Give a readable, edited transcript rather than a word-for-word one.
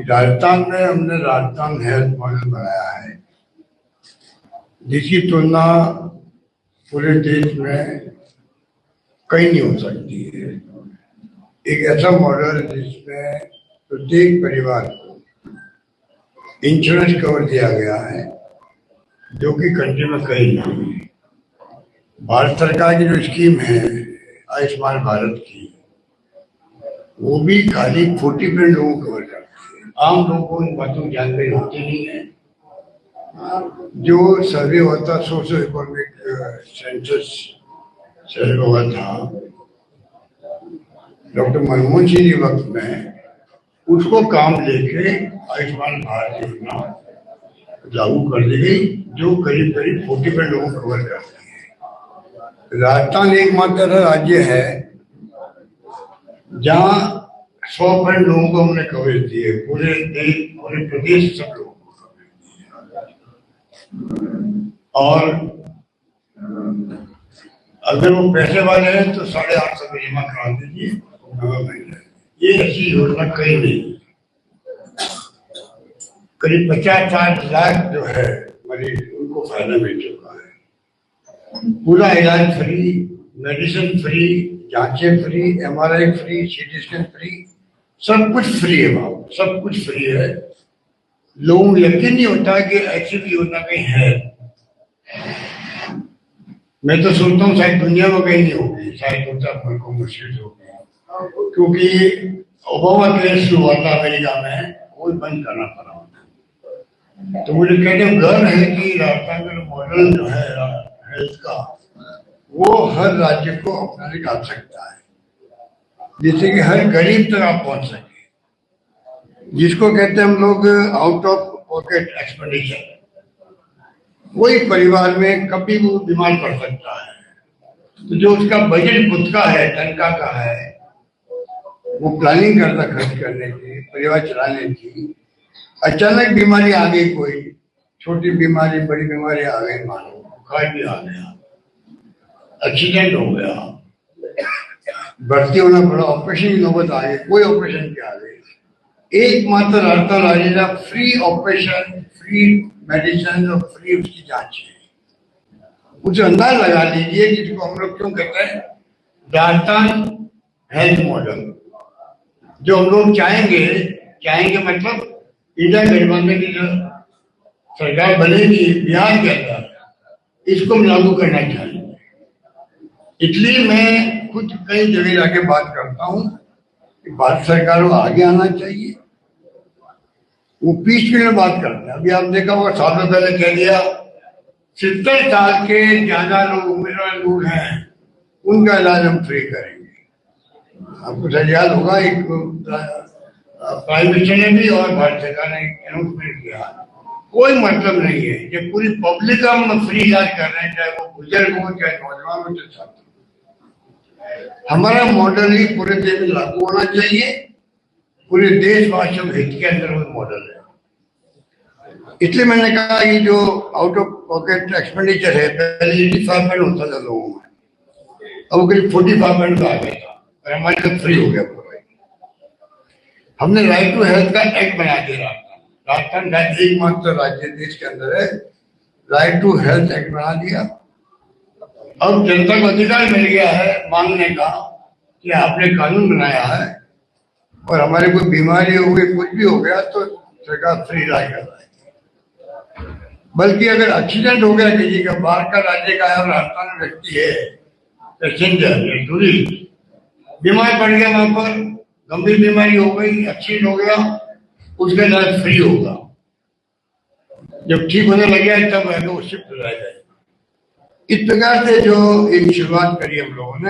राजस्थान में हमने Rajasthan health model बनाया है, जिसकी तुलना पूरे देश में कहीं नहीं हो सकती है। एक ऐसा मॉडल जिसमें प्रत्येक परिवार को इंश्योरेंस कवर दिया गया है, जो कि कंट्री में कहीं नहीं है। भारत सरकार की जो स्कीम है आयुष्मान भारत की, वो भी खाली 40% लोगों को कवर करती है। आम लोगों को इन बातों की जानकारी होती नहीं है। जो सर्वे होता सोशल इकोनॉमिक सेंसस सर्वे हुआ था डॉक्टर मनमोहन सिंह के वक्त में, उसको काम लेके आयुष्मान भारत योजना लागू कर दी गई, जो करीब करीब 40% लोगों को कवर करती है। राजस्थान एकमात्र राज्य है जहाँ 100% लोगों को हमने कवरेज दी है। पूरे देश, पूरे प्रदेश सब लोगों को कवरेज दी है। और अगर वो पैसे वाले हैं तो 850 में जमा करा दीजिए, ये ऐसी योजना कहीं नहीं। करीब 50-60 लाख जो है मरीज, उनको फायदा मिल चुका है। पूरा इलाज फ्री, मेडिसिन फ्री, जांचें free, MRI free, CT scan free, सब कुछ फ्री है। वहां सब कुछ फ्री है। लोगों को यकीन नहीं होता कि ऐसी भी योजना कहीं है। मैं तो सोचता हूँ शायद दुनिया में कहीं नहीं होगी, शायद होता मुल्कों में मुश्किल होगी, क्योंकि ओबामा केयर शुरू हुआ था अमेरिका में, वो बंद करना पड़ा। तो मुझे कहने में गर्व है कि राजस्थान का मॉडल जो है हेल्थ का, वो हर राज्य को अपनाने का आवश्यकता है, जिससे कि हर गरीब तक आप पहुंच सके। जिसको कहते हैं हम लोग आउट ऑफ पॉकेट एक्सपेंडिचर। वही परिवार में कभी वो बीमार पड़ सकता है, तो जो उसका बजट खुद का है, तनख्वाह का है, वो प्लानिंग करता खर्च करने की, परिवार चलाने की। अचानक बीमारी आ गई, कोई छोटी बीमारी, बड़ी बीमारी आ गई, मानो बुखार भी आ गया, एक्सीडेंट हो गया, भर्ती होना पड़ा, ऑपरेशन की नौबत आ गई, कोई ऑपरेशन की आ गई। एकमात्र राजस्थान राज्य का फ्री ऑपरेशन, फ्री मेडिसिन और फ्री उसकी जांच है। मुझे अंदाज लगा लीजिए, जिसको हम लोग क्यों कहते हैं राजस्थान हेल्थ मॉडल। जो हम लोग चाहेंगे मतलब इंडिया गठबंधन की जो सरकार बनेगी बिहार के अंदर, इसको हम लागू करना चाहेंगे। इसलिए मैं खुद कई जगह जाके बात करता हूँ कि भारत सरकार को आगे आना चाहिए। वो पीस के लिए बात करते हैं। अभी आप देखा होगा, सालों पहले कह दिया 70 साल के ज्यादा लोग, उम्र लोग हैं, उनका इलाज हम फ्री करेंगे। आपको शायद याद होगा, एक प्राइम मिनिस्टर ने भी और भारत सरकार ने अनाउंसमेंट किया। कोई मतलब नहीं है, जब पूरी पब्लिक हम फ्री इलाज कर रहे हैं, चाहे वो बुजुर्ग हो, चाहे नौजवान हो, चाहे छात्र। हमारा मॉडल ही पूरे देश में लागू होना चाहिए। पूरे देशवासियों के हित के अंदर वो मॉडल है। इसलिए मैंने कहा कि जो आउट ऑफ पॉकेट एक्सपेंडिचर है, पहले 85% होता था लोगों में, अब करीब 45% आ गया था, और हमारे लिए फ्री हो गया पूरा। हमने राइट टू हेल्थ का एक्ट बना दिया। राजस्थान का एकमात्र राज्य देश के अंदर है, राइट टू हेल्थ एक्ट बना दिया। अब जनता को अधिकार मिल गया है मांगने का कि आपने कानून बनाया है, और हमारे कोई बीमारी हो गई, कुछ भी हो गया, तो सरकार फ्री इलाज कर रहा है। बल्कि अगर एक्सीडेंट हो गया किसी का, बाहर का राज्य का है और राजस्थान में व्यक्ति है, पैसेंजर या टूरिस्ट, बीमार पड़ गया, वहां पर गंभीर बीमारी हो गई, एक्सीडेंट हो गया, उसका इलाज फ्री होगा। जब ठीक होने लग गया तब वो शिफ्ट हो जाएगा। इस प्रकार से जो एक शुरुआत करी हम लोगों ने।